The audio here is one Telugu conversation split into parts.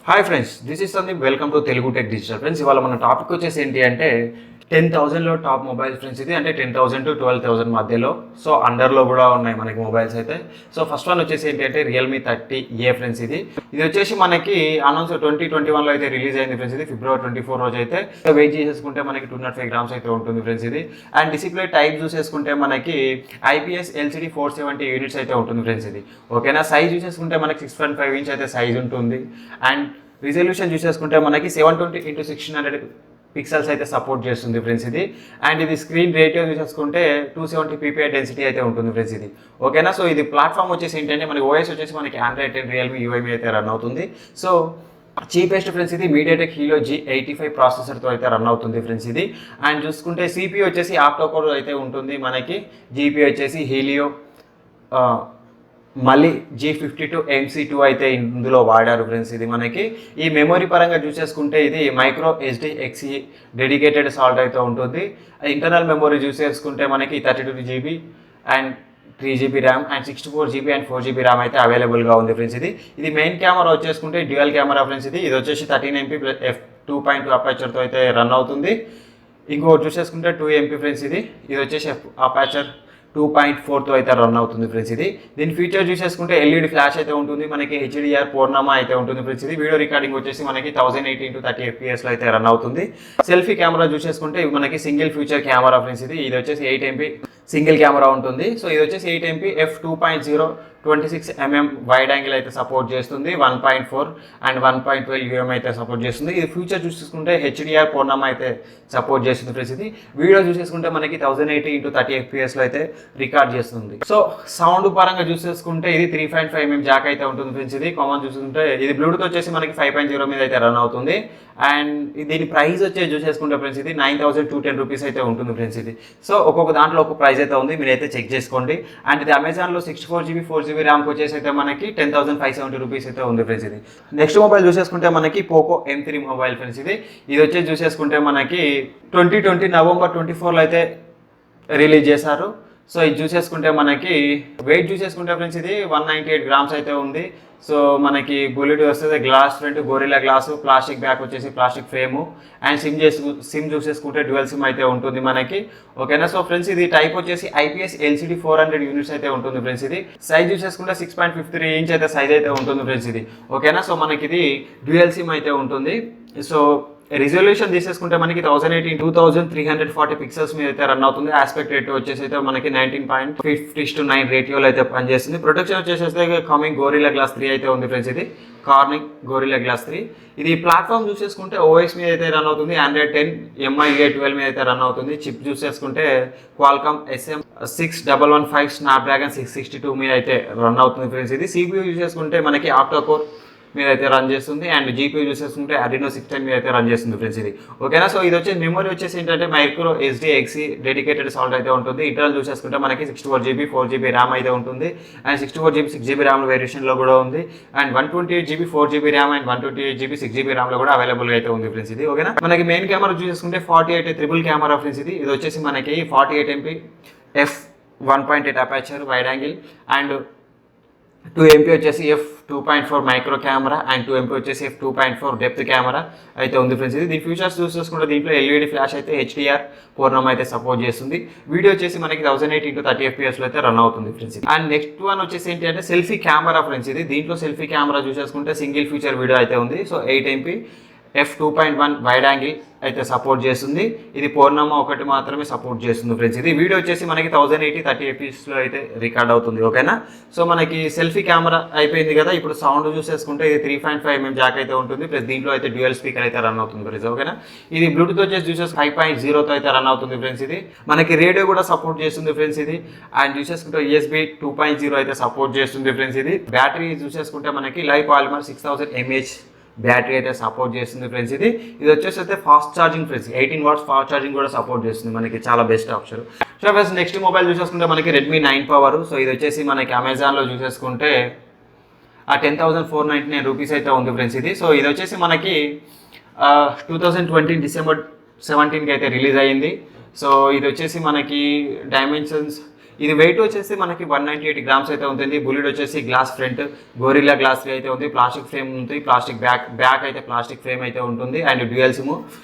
Hi friends, this is Sandeep. Welcome to Telugu tech digital. Friends, ఇవాళ మన టాపిక్ వచ్చేసి ఏంటి అంటే 10,000లో టాప్ మొబైల్ ఫ్రెండ్స్. ఇది అంటే 10,000 to 12,000 మధ్యలో. సో అండర్లో కూడా ఉన్నాయి మనకి మొబైల్స్ అయితే. సో ఫస్ట్ వన్ వచ్చేసి ఏంటి అంటే రియల్మీ 30A ఫ్రెండ్స్. ఇది వచ్చేసి మనకి అనౌన్స్ 2021లో అయితే రిలీజ్ అయింది ఫ్రెండ్స్. ఇది February 24 రోజు అయితే వెయిట్ చేసేసుకుంటే మనకి 205 grams అయితే ఉంటుంది ఫ్రెండ్స్. ఇది అండ్ డిస్ప్లే టైప్ చూసేసుకుంటే మనకి IPS LCD 470 యూనిట్స్ అయితే ఉంటుంది ఫ్రెండ్స్. ఇది ఓకేనా. సైజ్ చూసేసుకుంటే మనకి 6.5 inch అయితే సైజ్ ఉంటుంది. అండ్ రిజల్యూషన్ చూసేసుకుంటే మనకి 720x1600 పిక్సెల్స్ అయితే సపోర్ట్ చేస్తుంది ఫ్రెండ్స్. ఇది అండ్ ఇది స్క్రీన్ రేటియో చూసేసుకుంటే 270 ppi డెన్సిటీ అయితే ఉంటుంది ఫ్రెండ్స్. ఇది ఓకేనా. సో ఇది ప్లాట్ఫామ్ వచ్చేసి ఏంటంటే మనకి OS వచ్చేసి మనకి Android 10 రియల్మీ UI అయితే రన్ అవుతుంది. సో చీపెస్ట్ ఫ్రెండ్స్ ఇది MediaTek Helio G85 ప్రాసెసర్తో అయితే రన్ అవుతుంది ఫ్రెండ్స్. ఇది అండ్ చూసుకుంటే CPU వచ్చేసి ఆక్టోకోర్ అయితే ఉంటుంది మనకి. GPU వచ్చేసి Helio మళ్ళీ G52 MC2 అయితే ఇందులో వాడారు ఫ్రెండ్స్. ఇది మనకి ఈ మెమొరీ పరంగా చూసేసుకుంటే ఇది micro SD XE dedicated slot అయితే ఉంటుంది. ఇంటర్నల్ మెమొరీ చూసేసుకుంటే మనకి 32 GB and 3 GB RAM and 64 GB and 4 GB RAM అయితే అవైలబుల్గా ఉంది ఫ్రెండ్స్. ఇది మెయిన్ కెమెరా వచ్చేసుకుంటే డ్యూయల్ కెమెరా ఫ్రెండ్స్. ఇది వచ్చేసి 13 MP f2.2 అపర్చర్తో అయితే రన్ అవుతుంది. ఇంకోటి చూసేసుకుంటే 2 MP ఫ్రెండ్స్. ఇది వచ్చేసి అపర్చర్ 2.4తో అయితే రన్ అవుతుంది ఫ్రెండ్స్. దీని ఫీచర్ చూసేసుకుంటే LED ఫ్లాష్ అయితే ఉంటుంది మనకి. HDR పూర్ణమా అయితే ఉంటుంది ఫ్రెండ్స్. ఇది వీడియో రికార్డింగ్ వచ్చేసి మనకి 1080x30 fps అయితే రన్ అవుతుంది. సెల్ఫీ కెమెరా చూసేసుకుంటే మనకి సింగిల్ ఫీచర్ కెమెరా ఫ్రెండ్స్. ఇది వచ్చేసి 8 MP సింగిల్ కెమెరా ఉంటుంది. సో ఇది వచ్చేసి 8 MP f2.0 26mm wide angle అయితే సపోర్ట్ చేస్తుంది. 1.4 అండ్ 1.12 UM అయితే సపోర్ట్ చేస్తుంది. ఇది ఫ్యూచర్ చూసేసుకుంటే HDR పూర్ణమా అయితే సపోర్ట్ చేస్తుంది ఫ్రెండ్స్. ఇది వీడియో చూసేసుకుంటే మనకి 1080x30 fps అయితే రికార్డ్ చేస్తుంది. సో సౌండ్ పరంగా చూసేసుకుంటే ఇది 3.5mm జాక్ అయితే ఉంటుంది ఫ్రెండ్స్. ఇది కామన్ చూసుకుంటే ఇది బ్లూటూత్ వచ్చేసి మనకి 5.0 మీద అయితే రన్ అవుతుంది. అండ్ దీని ప్రైస్ వచ్చేసి చూసేసుకుంటే ఫ్రెండ్స్ ఇది 9,210 రూపీస్ అయితే ఉంటుంది ఫ్రెండ్స్. ఇది సో ఒక్కొక్క దాంట్లో ఒక ప్రైస్ అయితే ఉంది, మీరైతే చెక్ చేసుకోండి. అండ్ ఇది అమెజాన్లో 64 GB 4 GB ర్యామ్కి వచ్చేసి అయితే మనకి 10,570 రూపీస్ అయితే ఉంది ఫ్రెండ్స్. ఇది నెక్స్ట్ మొబైల్ చూసేసుకుంటే మనకి పోకో M3 మొబైల్ ఫ్రెండ్స్. ఇది వచ్చేసి చూసేసుకుంటే మనకి 2020 November 24లో అయితే రిలీజ్ చేశారు. సో ఇది చూసేసుకుంటే మనకి వెయిట్ చూసేసుకుంటే ఫ్రెండ్స్ ఇది 198 grams అయితే ఉంది. సో మనకి బుల్లెట్ వస్తుంది, glass front Gorilla glass, plastic back వచ్చేసి ప్లాస్టిక్ ఫ్రేము అండ్ సిమ్ చూసేసుకుంటే డ్యూయల్ సిమ్ అయితే ఉంటుంది మనకి. ఓకేనా. సో ఫ్రెండ్స్ ఇది టైప్ వచ్చేసి IPS LCD 400 యూనిట్స్ అయితే ఉంటుంది ఫ్రెండ్స్. ఇది సైజ్ చూసేసుకుంటే 6.53 inch అయితే సైజ్ అయితే ఉంటుంది ఫ్రెండ్స్. ఇది ఓకేనా. సో మనకి ఇది డ్యూయల్ సిమ్ అయితే ఉంటుంది. సో రిజల్యూషన్ తీసేసుకుంటే మనకి 1080x2340 పిక్సెల్స్ మీద అయితే రన్ అవుతుంది. ఆస్పెక్ట్ రేట్ వచ్చేసి అయితే మనకి 19.50:9 రేటియోలో అయితే పనిచేస్తుంది. ప్రొటెక్షన్ వచ్చేసి కమింగ్ గొరిల్లా గ్లాస్ 3 అయితే ఉంది ఫ్రెండ్స్. ఇది కార్నింగ్ గొరిల్లా గ్లాస్ 3. ఇది ప్లాట్ఫామ్ చూసేసుకుంటే OS మీద అయితే రన్ అవుతుంది. Android 10 MIUI 12 మీద అయితే రన్ అవుతుంది. చిప్ చూసేసుకుంటే Qualcomm SM6115 Snapdragon 662 మీద అయితే రన్ అవుతుంది ఫ్రెండ్స్. ఇది CPU చూసేసుకుంటే మనకి ఆక్టోకోర్ మీద అయితే రన్ చేస్తుంది. అండ్ GPU చూసేసుకుంటే Adreno 610 మీద అయితే రన్ చేస్తుంది ఫ్రెండ్స్. ఇది ఓకేనా. సో ఇది వచ్చేసి మెమరీ వచ్చేసి ఏంటంటే micro SD XE dedicated slot అయితే ఉంటుంది. ఇంటర్నల్ చూసేసుకుంటే మనకి 64 GB 4 GB ర్యామ్ అయితే ఉంటుంది. అండ్ 64 GB 6 GB ర్యామ్ వేరియేషన్లో కూడా ఉంది. And 128 GB 4 GB RAM and 128 GB 6 GB ర్యామ్లో కూడా అవైలబుల్గా అయితే ఉంది ఫ్రెండ్స్. ఇది ఓకేనా. మనకి మెయిన్ కెమెరా చూసేసుకుంటే 48 ట్రిపుల్ కెమెరా ఫ్రెండ్స్. ఇది వచ్చేసి మనకి 48 MP f1.8 aperture wide angle and 2 MP వచ్చేసి f2.4 micro camera and 2 MP వచ్చేసి f2.4 డెప్త్ కెమెరా అయితే ఉంది ఫ్రెండ్స్. ఇది ఫీచర్స్ చూసేసుకుంటే దీంట్లో LED ఫ్లాష్ అయితే HDR పూర్ణం అయితే సపోర్ట్ చేస్తుంది. వీడియో వచ్చేసి మనకి 1080x30 fps అయితే రన్ అవుతుంది ఫ్రెండ్స్. అండ్ నెక్స్ట్ వన్ వచ్చేసి ఏంటి అంటే సెల్ఫీ కెమెరా ఫ్రెండ్స్. దీంట్లో సెల్ఫీ కెమెరా చూసేసుకుంటే సింగిల్ ఫీచర్ వీడియో అయితే ఉంది. So 8 MP f2.1 wide angle అయితే సపోర్ట్ చేస్తుంది. ఇది పూర్ణమా ఒకటి మాత్రమే సపోర్ట్ చేస్తుంది ఫ్రెండ్స్. ఇది వీడియో వచ్చేసి మనకి 1080x30 fpsలో అయితే రికార్డ్ అవుతుంది. ఓకేనా. సో మనకి సెల్ఫీ కెమెరా అయిపోయింది కదా. ఇప్పుడు సౌండ్ చూసేసుకుంటే ఇది 3.5mm జాక్ అయితే ఉంటుంది. ప్లస్ దీంట్లో అయితే డ్యూయల్ స్పీకర్ అయితే రన్ అవుతుంది ఫ్రెండ్స్. ఓకేనా. ఇది బ్లూటూత్ వచ్చేసి చూసేసి 5.0తో అయితే రన్ అవుతుంది ఫ్రెండ్స్. ఇది మనకి రేడియో కూడా సపోర్ట్ చేస్తుంది ఫ్రెండ్స్. ఇది అండ్ చూసేసుకుంటే USB 2.0 అయితే సపోర్ట్ చేస్తుంది ఫ్రెండ్స్. ఇది బ్యాటరీ చూసేసుకుంటే మనకి లైవ్ పాలిమర్ 6000 mAh బ్యాటరీ అయితే సపోర్ట్ చేస్తుంది ఫ్రెండ్స్. ఇది వచ్చేసి అయితే fast charging friends. 18 watts fast charging కూడా సపోర్ట్ చేస్తుంది మనకి. చాలా best option. So friends next mobile చూసేసుకుంటే మనకి Redmi 9 పవర్. సో ఇది వచ్చేసి మనకి అమెజాన్లో చూసేసుకుంటే 10,499 రూపీస్ అయితే ఉంది ఫ్రెండ్స్. సో ఇది వచ్చేసి మనకి 2020 December 17కి అయితే రిలీజ్ అయ్యింది. సో ఇది వచ్చేసి మనకి డైమెన్షన్స్ ఇది వెయిట్ వచ్చేసి మనకి 198 గ్రామ్స్ అయితే ఉంటుంది. బుల్లెట్ వచ్చేసి గ్లాస్ ఫ్రంట్, గోరిల్లా గ్లాస్ అయితే ఉంది, ప్లాస్టిక్ ఫ్రేమ్ ఉంటుంది, ప్లాస్టిక్ బ్యాక్ అయితే ప్లాస్టిక్ ఫ్రేమ్ అయితే ఉంటుంది అండ్ డ్యూయల్ సిమ్.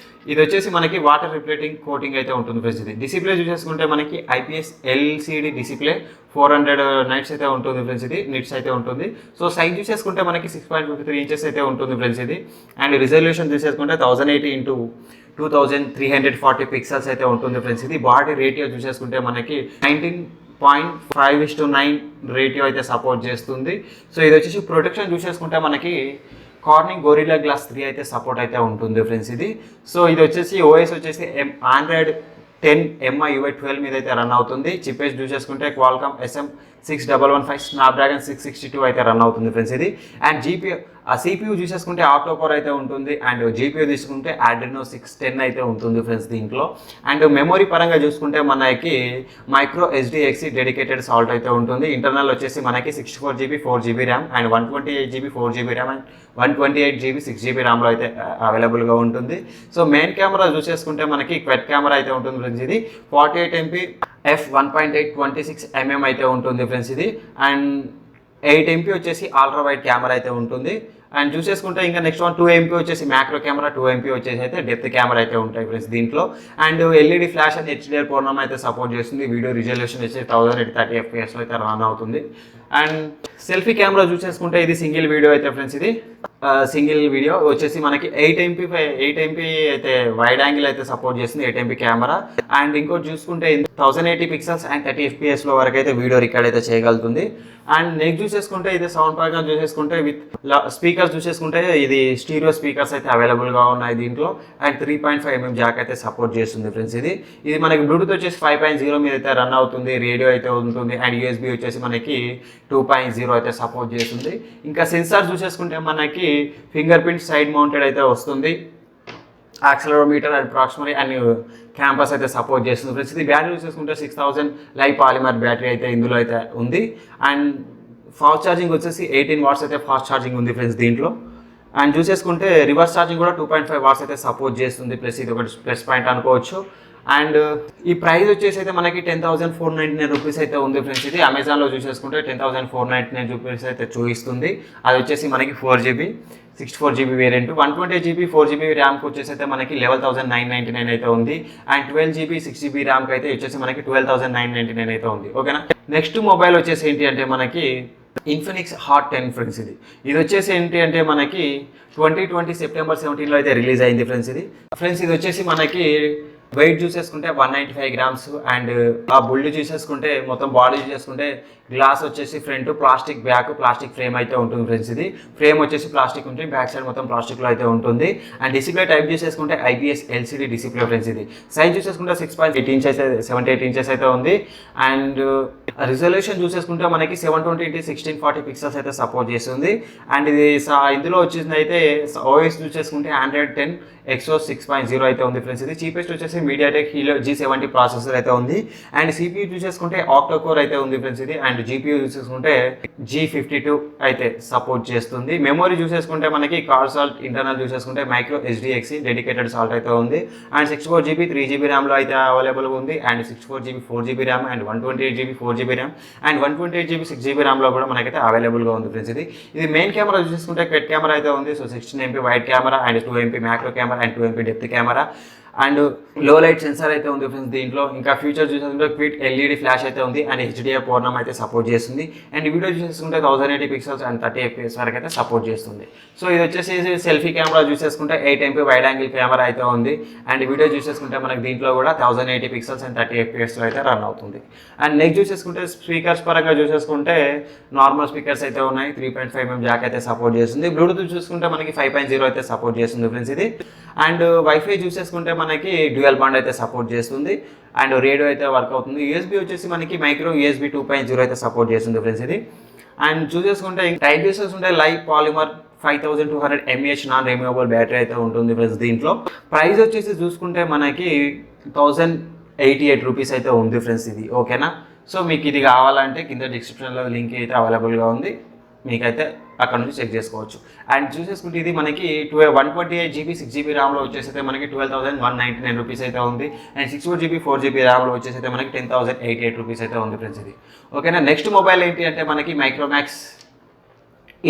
ఇది వచ్చేసి మనకి వాటర్ రిఫ్లెక్టింగ్ కోటింగ్ అయితే ఉంటుంది ఫ్రెండ్స్. ఇది డిస్ప్లే చూసేసుకుంటే మనకి IPS LCD డిస్ప్లే 400 నైట్స్ అయితే ఉంటుంది ఫ్రెండ్స్. ఇది నిట్స్ అయితే ఉంటుంది. సో సైజ్ చూసేసుకుంటే మనకి 6.53 ఇంచెస్ అయితే ఉంటుంది ఫ్రెండ్స్ ఇది. అండ్ రిజల్యూషన్ చూసేసుకుంటే 1080 ఇంటూ 2340 పిక్సెల్స్ అయితే ఉంటుంది ఫ్రెండ్స్ ఇది. బాడీ రేటియో చూసేసుకుంటే మనకి 19.5:9 రేటియో అయితే సపోర్ట్ చేస్తుంది. సో ఇది వచ్చేసి ప్రొటెక్షన్ చూసేసుకుంటే మనకి కార్నింగ్ గొరిల్లా గ్లాస్ 3 అయితే సపోర్ట్ అయితే ఉంటుంది ఫ్రెండ్స్ ఇది. సో ఇది వచ్చేసి OS వచ్చేసి Android 10 MI UI 12 మీద అయితే రన్ అవుతుంది. చిప్పేజ్ చూసేసుకుంటే క్వాల్కామ్ SM6115 స్నాప్డ్రాగన్ 662 అయితే రన్ అవుతుంది ఫ్రెండ్స్ ఇది. అండ్ CPU చూసేసుకుంటే ఆక్టో కోర్ అయితే ఉంటుంది. అండ్ GPU తీసుకుంటే Adreno 610 అయితే ఉంటుంది ఫ్రెండ్స్ దీంట్లో. అండ్ మెమొరీ పరంగా చూసుకుంటే మనకి మైక్రో SDXC డెడికేటెడ్ సాల్ట్ అయితే ఉంటుంది. ఇంటర్నల్ వచ్చేసి మనకి 64GB 4GB RAM and 128GB 4GB RAM and 128GB 6GB ర్యామ్లో అయితే అవైలబుల్గా ఉంటుంది. సో మెయిన్ కెమెరా చూసేసుకుంటే మనకి క్వెడ్ కెమెరా అయితే ఉంటుంది ఫ్రెండ్స్ ఇది. 48MP f1.8 26mm అయితే ఉంటుంది ఫ్రెండ్స్ ఇది. అండ్ 8MP వచ్చేసి అల్ట్రా వైడ్ కెమెరా అయితే ఉంటుంది. అండ్ చూసేసుకుంటే ఇంకా నెక్స్ట్ 2MP వచ్చేసి మ్యాక్రో కెమెరా, 2MP వచ్చేసి అయితే డెప్త్ కెమెరా అయితే ఉంటాయి ఫ్రెండ్స్ దీంట్లో. And LED flash and HDR పూర్ణం అయితే సపోర్ట్ చేస్తుంది. వీడియో రిజల్యూషన్ వచ్చేసి 1030 FPS అయితే రన్ అవుతుంది. అండ్ సెల్ఫీ కెమెరా చూసేసుకుంటే ఇది సింగిల్ వీడియో అయితే ఫ్రెండ్స్ ఇది. సింగిల్ వీడియో వచ్చేసి మనకి 8MP అయితే వైడ్ యాంగిల్ అయితే సపోర్ట్ చేస్తుంది 8MP కెమెరా. అండ్ ఇంకోటి చూసుకుంటే 1080 పిక్సెల్స్ అండ్ 30 FPSలో వరకు అయితే వీడియో రికార్డ్ అయితే చేయగలుగుతుంది. అండ్ నెక్స్ట్ చూసేసుకుంటే ఇది సౌండ్ పరంగా చూసేసుకుంటే విత్ స్పీకర్స్ చూసేసుకుంటే ఇది స్టీరియో స్పీకర్స్ అయితే అవైలబుల్గా ఉన్నాయి దీంట్లో. అండ్ 3.5mm జాక్ అయితే సపోర్ట్ చేస్తుంది ఫ్రెండ్స్ ఇది. ఇది మనకి బ్లూటూత్ వచ్చేసి 5.0 మీద అయితే రన్ అవుతుంది. రేడియో అయితే ఉంటుంది. అండ్ USB వచ్చేసి మనకి 2.0 అయితే సపోర్ట్ చేస్తుంది. ఇంకా సెన్సార్ చూసేసుకుంటే మనకి ఫింగర్ ప్రింట్ సైడ్ మౌంటెడ్ అయితే వస్తుంది. యాక్సలరోమీటర్ అండ్ ప్రాక్సిమరీ అండ్ క్యాంపస్ అయితే సపోర్ట్ చేస్తుంది ఫ్రెండ్స్ ఇది. బ్యాటరీ చూసేసుకుంటే 6000 లైవ్ పాలిమర్ బ్యాటరీ అయితే ఇందులో అయితే ఉంది. అండ్ ఫాస్ట్ ఛార్జింగ్ వచ్చేసి 18 వాట్స్ అయితే ఫాస్ట్ ఛార్జింగ్ ఉంది ఫ్రెండ్స్ దీంట్లో. అండ్ చూసేసుకుంటే రివర్స్ ఛార్జింగ్ కూడా 2.5 వాట్స్ అయితే సపోర్ట్ చేస్తుంది. ప్లస్ ఇది ఒకటి ప్లస్ పాయింట్ అనుకోవచ్చు. అండ్ ఈ ప్రైస్ వచ్చేసి అయితే మనకి 10,499 రూపీస్ అయితే ఉంది ఫ్రెండ్స్ ఇది. అమెజాన్లో చూసేసుకుంటే 10,499 రూపీస్ అయితే చూపిస్తుంది. అది వచ్చేసి మనకి 4GB 64GB variant. 128GB 4GB ర్యామ్కి వచ్చేసి అయితే మనకి 11,999 అయితే ఉంది. అండ్ 12GB 6GB ర్యామ్కి అయితే వచ్చేసి మనకి 12,999 అయితే ఉంది. ఓకేనా. నెక్స్ట్ మొబైల్ వచ్చేసి ఏంటి అంటే మనకి ఇన్ఫినిక్స్ హాట్ 10 ఫ్రెండ్స్ ఇది. ఇది వచ్చేసి ఏంటి అంటే మనకి 2020 సెప్టెంబర్ 17లో అయితే రిలీజ్ అయింది ఫ్రెండ్స్ ఇది. ఫ్రెండ్స్ ఇది వచ్చేసి మనకి వెయిట్ చూసేసుకుంటే 195 గ్రామ్స్. అండ్ ఆ బుల్డ్ చూసేసుకుంటే మొత్తం బాడీ చూసేసుకుంటే గ్లాస్ వచ్చేసి front, plastic back, plastic frame అయితే ఉంటుంది ఫ్రెండ్స్ ఇది. ఫ్రేమ్ వచ్చేసి ప్లాస్టిక్ ఉంటుంది, బ్యాక్ సైడ్ మొత్తం ప్లాస్టిక్లో అయితే ఉంటుంది. అండ్ డిస్ప్లే టైప్ చూసేసుకుంటే IPS LCD డిస్ప్లే ఫ్రెండ్స్ ఇది. సైజ్ చూసేసుకుంటే 6.8 ఇంచెస్ 78 ఇంచెస్ అయితే ఉంది. అండ్ రిజల్యూషన్ చూసేసుకుంటే మనకి 720x1640 పిక్సెల్స్ అయితే సపోర్ట్ చేస్తుంది. అండ్ ఇది ఇందులో వచ్చేసింది అయితే OS చూసేసుకుంటే Android 10 Exynos 6.0 అయితే ఉంది ఫ్రెండ్స్ ఇది. చీపెస్ట్ వచ్చేసి MediaTek Helio G70 ప్రాసెసర్ అయితే ఉంది. అండ్ CPU చూసేసుకుంటే ఆక్టో కోర్ అయితే ఉంది ఫ్రెండ్స్ ఇది. అండ్ GPU చూసేసుకుంటే G52 అయితే సపోర్ట్ చేస్తుంది. మెమొరీ చూసేసుకుంటే మనకి కార్డ్ సాల్ట్, ఇంటర్నల్ చూసేసుకుంటే మైక్రో SDXC డెడికేటెడ్ సాల్ట్ అయితే ఉంది. అండ్ 64GB 3GB ర్యామ్లో అయితే అవైలబుల్ ఉంది. And 64GB 4GB RAM and 128GB 4GB RAM and 128GB 6GB ర్యామ్లో కూడా మనకైతే అవైలబుల్గా ఉంది ఫ్రెండ్స్ ఇది. ఇది మెయిన్ కెమెరా చూసేసుకుంటే క్వెడ్ కెమెరా అయితే ఉంది. So 16MP wide camera and 2MP macro camera and 2MP depth camera and low light sensor అయితే ఉంది ఫ్రెండ్స్ దీంట్లో. ఇంకా ఫ్యూచర్ చూసేసుకుంటే క్విక్ LED ఫ్లాష్ అయితే ఉంది. అండ్ HDR పూర్ణం అయితే సపోర్ట్ చేస్తుంది. అండ్ వీడియో చూసేసుకుంటే 1080 పిక్సెల్స్ అండ్ 30 FPS వరకు అయితే సపోర్ట్ చేస్తుంది. సో ఇది వచ్చేసి సెల్ఫీ కెమెరా చూసేసుకుంటే 8MP వైడ్ యాంగిల్ కెమెరా అయితే ఉంది. అండ్ వీడియో చూసేసుకుంటే మనకి దీంట్లో కూడా 1080 పిక్సెల్స్ అండ్ 30 FPS అయితే రన్ అవుతుంది. అండ్ నెక్స్ట్ చూసేసుకుంటే స్పీకర్స్ పరంగా చూసేసుకుంటే నార్మల్ స్పీకర్స్ అయితే ఉన్నాయి. 3.5mm జాక్ అయితే సపోర్ట్ చేస్తుంది. బ్లూటూత్ చూసుకుంటే మనకి 5.0 అయితే సపోర్ట్ చేస్తుంది ఫ్రెండ్స్ ఇది. అండ్ వైఫై చూసేసుకుంటే మనకి డ్యూయల్ బాండ్ అయితే సపోర్ట్ చేస్తుంది. అండ్ రేడియో అయితే వర్క్ అవుతుంది. USB వచ్చేసి మనకి మైక్రో USB 2.0 అయితే సపోర్ట్ చేస్తుంది ఫ్రెండ్స్ ఇది. అండ్ చూసేసుకుంటే టైప్ చూసేసుకుంటే live polymer 5200 mAh non removable battery అయితే ఉంటుంది ఫ్రెండ్స్ దీంట్లో. ప్రైస్ వచ్చేసి చూసుకుంటే మనకి 1088 రూపీస్ అయితే ఉంది ఫ్రెండ్స్ ఇది. ఓకేనా. సో మీకు ఇది కావాలంటే కింద డిస్క్రిప్షన్లో లింక్ అయితే అవైలబుల్గా ఉంది. మీకైతే అక్కడ నుంచి చెక్ చేసుకోవచ్చు. అండ్ చూసేసుకుంటే ఇది మనకి 128GB 6GB ర్యామ్లో వచ్చేసి అయితే మనకి 12,199 రూపీస్ అయితే ఉంది. అండ్ 64GB 4GB ర్యామ్లో వచ్చేసి అయితే మనకి 10,088 రూపీస్ అయితే ఉంది ఫ్రెండ్స్ ఇది. ఓకేనా. నెక్స్ట్ మొబైల్ ఏంటి అంటే మనకి మైక్రోమాక్స్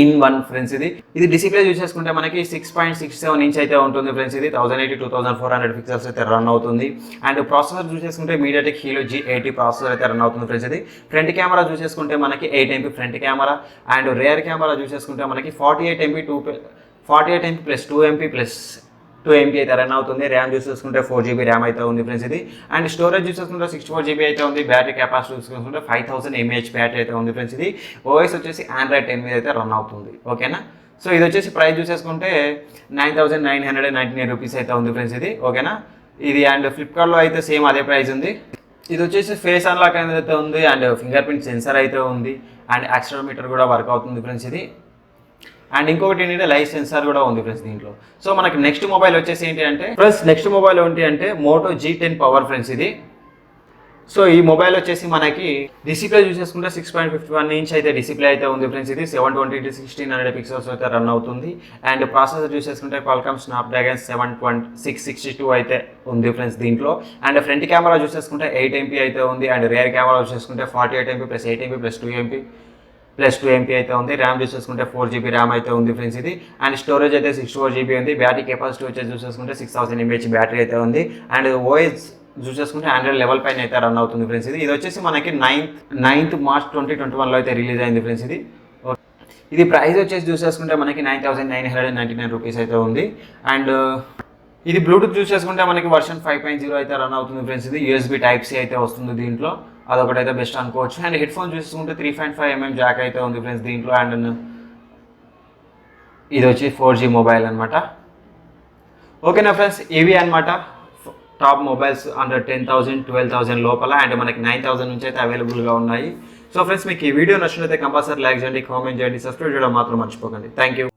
ఇన్ 1 ఫ్రెండ్స్ ఇది డిస్ప్లే చూసేసుకుంటే మనకి 6.67 ఇంచ్ అయితే ఉంటుంది ఫ్రెండ్స్ ఇది 1080 2400 పిక్సెల్స్ అయితే రన్ అవుతుంది. అండ్ ప్రాసెసర్ చూసేసుకుంటే మీడియాటెక్ హీలో G80 ప్రాసెసర్ అయితే రన్ అవుతుంది ఫ్రెండ్స్ ఇది. ఫ్రంట్ కెమెరా చూసేసుకుంటే మనకి 8MP front camera. And rear camera చూసేసుకుంటే మనకి 48MP plus 2MP plus 2MP అయితే రన్ అవుతుంది. ర్యామ్ చూసేసుకుంటే 4GB ర్యామ్ అయితే ఉంది ఫ్రెండ్స్ ఇది. అండ్ స్టోరేజ్ చూసేసుకుంటే 64GB అయితే ఉంది. బ్యాటరీ కెపాసిటీ చూసుకుంటే 5000 mAh బ్యాటరీ అయితే ఉంది ఫ్రెండ్స్ ఇది. ఓఎస్ వచ్చేసి Android 10 మీద అయితే రన్ అవుతుంది. ఓకేనా. సో ఇది వచ్చేసి ప్రైస్ చూసేసుకుంటే 9,999 రూపీస్ అయితే ఉంది ఫ్రెండ్స్ ఇది. ఓకేనా. ఇది అండ్ ఫ్లిప్కార్ట్లో అయితే సేమ్ అదే ప్రైస్ ఉంది. ఇది వచ్చేసి ఫేస్ అన్లాక్ అయితే ఉంది. అండ్ ఫింగర్ ప్రింట్ సెన్సర్ అయితే ఉంది. అండ్ యాక్సిలరోమీటర్ కూడా వర్క్ అవుతుంది ఫ్రెండ్స్ ఇది. అండ్ ఇంకొకటి ఏంటంటే లైవ్ సెన్సార్ కూడా ఉంది ఫ్రెండ్స్ దీంట్లో. సో మనకి నెక్స్ట్ మొబైల్ వచ్చేసి ఏంటి అంటే నెక్స్ట్ మొబైల్ ఏంటి అంటే మోటో G10 పవర్ ఫ్రెండ్స్ ఇది. సో ఈ మొబైల్ వచ్చేసి మనకి డిస్ప్లే చూసేసుకుంటే 6.51 ఇంచ్ అయితే డిస్ప్లే అయితే ఉంది ఫ్రెండ్స్ ఇది. 720x1600 పిక్సెల్స్ అయితే రన్ అవుతుంది. అండ్ ప్రాసెసర్ చూసేసుకుంటే Qualcomm Snapdragon 662 అయితే ఉంది ఫ్రెండ్స్ దీంట్లో. అండ్ ఫ్రంట్ కెమెరా చూసేసుకుంటే 8MP అయితే ఉంది. అండ్ రియర్ కెమెరా చూసేసుకుంటే 48MP plus 8MP plus 2MP అయితే ఉంది. ర్యామ్ చూసేసుకుంటే 4GB ర్యామ్ అయితే ఉంది ఫ్రెండ్స్ ఇది. అండ్ స్టోరేజ్ అయితే 64GB ఉంది. బ్యాటరీ కెపాసిటీ వచ్చేసి చూసేసుకుంటే 6000 mAh బ్యాటరీ అయితే ఉంది. అండ్ ఓఎస్ చూసేసుకుంటే Android లెవెల్ పైన అయితే రన్ అవుతుంది ఫ్రెండ్స్ ఇది. ఇది వచ్చేసి మనకి 9th మార్చ్ 2021లో అయితే రిలీజ్ అయింది ఫ్రెండ్స్ ఇది. ఇది ప్రైస్ వచ్చేసి చూసేసుకుంటే మనకి 9,999 రూపీస్ అయితే ఉంది. అండ్ ఇది బ్లూటూత్ చూసేసుకుంటే మనకి వర్షన్ 5.0 అయితే రన్ అవుతుంది ఫ్రెండ్స్ ఇది. USB Type-C అయితే వస్తుంది దీంట్లో. అదొకటైతే బెస్ట్ అనుకోవచ్చు. అండ్ హెడ్ ఫోన్ చూసుకుంటే 3.5mm జాక్ అయితే ఉంది ఫ్రెండ్స్ దీంట్లో. అండ్ ఇది వచ్చి 4G మొబైల్ అనమాట. ఓకేనా ఫ్రెండ్స్, ఇవి అనమాట టాప్ మొబైల్స్ అండర్ 10,000 12,000 లోపల. అండ్ మనకి 9,000 నుంచి అయితే అవైలబుల్గా ఉన్నాయి. సో ఫ్రెండ్స్, మీకు ఈ వీడియో నచ్చినట్లయితే కంపల్సరీ లైక్ చేయండి, కామెంట్ చేయండి, సబ్స్క్రైబ్ చేయడం మాత్రం మర్చిపోకండి. Thank you.